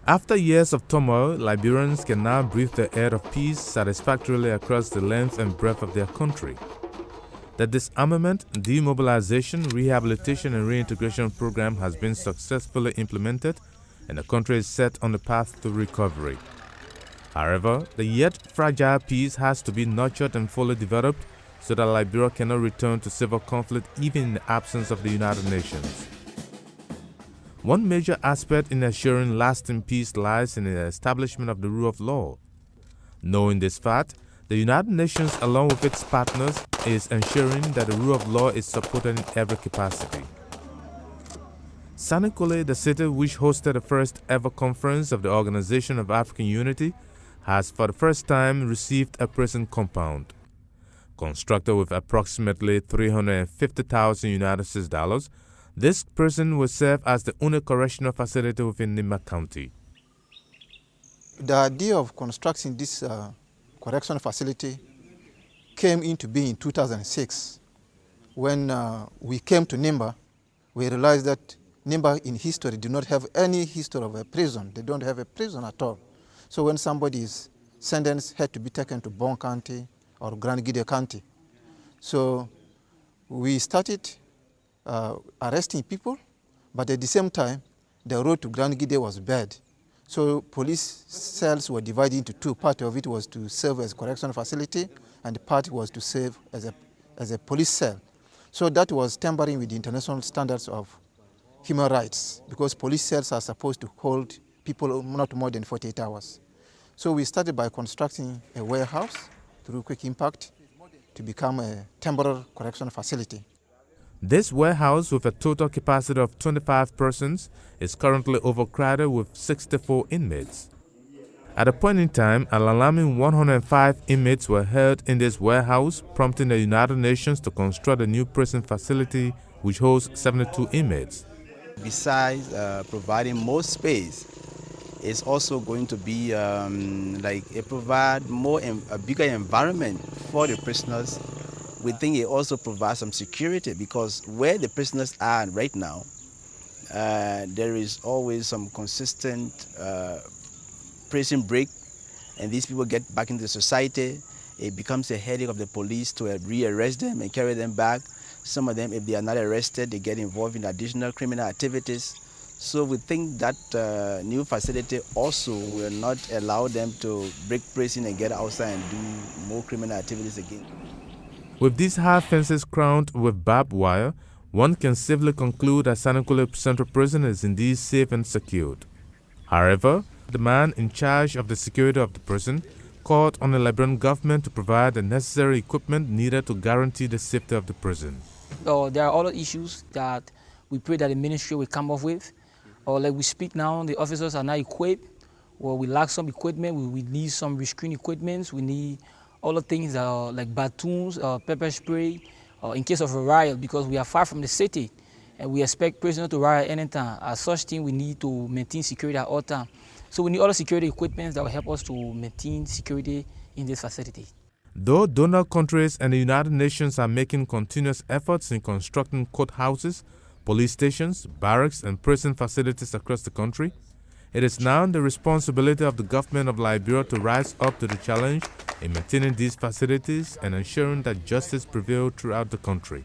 After years of turmoil, Liberians can now breathe the air of peace satisfactorily across the length and breadth of their country. The disarmament, demobilization, rehabilitation and reintegration program has been successfully implemented and the country is set on the path to recovery. However, the yet fragile peace has to be nurtured and fully developed so that Liberia cannot return to civil conflict even in the absence of the United Nations. One major aspect in ensuring lasting peace lies in the establishment of the rule of law. Knowing this fact, the United Nations, along with its partners, is ensuring that the rule of law is supported in every capacity. Sanniquellie, the city which hosted the first ever conference of the Organization of African Unity, has for the first time received a prison compound. Constructed with approximately $350,000 United States dollars, this prison will serve as the only correctional facility within Nimba County. The idea of constructing this correctional facility came into being in 2006. When we came to Nimba, we realized that Nimba in history do not have any history of a prison. They don't have a prison at all. So when somebody is sentenced, had to be taken to Bon County or Grand Guinea County. So we started arresting people, but at the same time, the road to Grand Guinea was bad. So police cells were divided into two. Part of it was to serve as a correctional facility, and the part was to serve as a police cell. So that was tampering with the international standards of human rights, because police cells are supposed to hold people not more than 48 hours. So we started by constructing a warehouse through quick impact to become a temporary correctional facility. This warehouse, with a total capacity of 25 persons, is currently overcrowded with 64 inmates. At a point in time, an alarming 105 inmates were held in this warehouse, prompting the United Nations to construct a new prison facility which holds 72 inmates. Besides providing more space, it's also going to be provide a bigger environment for the prisoners. We think it also provides some security, because where the prisoners are right now, there is always some consistent prison break, and these people get back into society. It becomes a headache of the police to rearrest them and carry them back. Some of them, if they are not arrested, they get involved in additional criminal activities. So we think that new facility also will not allow them to break prison and get outside and do more criminal activities again. With these high fences crowned with barbed wire, one can safely conclude that Sanniquellie Central Prison is indeed safe and secured. However, the man in charge of the security of the prison called on the Liberian government to provide the necessary equipment needed to guarantee the safety of the prison. There are other issues that we pray that the ministry will come up with. Like we speak now, the officers are not equipped, or we lack some equipment. We need some restraint equipment. We need all the things like batons, pepper spray, in case of a riot, because we are far from the city and we expect prisoners to riot anytime. As such thing, we need to maintain security at all times. So we need all the security equipment that will help us to maintain security in this facility. Though donor countries and the United Nations are making continuous efforts in constructing courthouses, police stations, barracks, and prison facilities across the country, it is now the responsibility of the government of Liberia to rise up to the challenge in maintaining these facilities and ensuring that justice prevails throughout the country.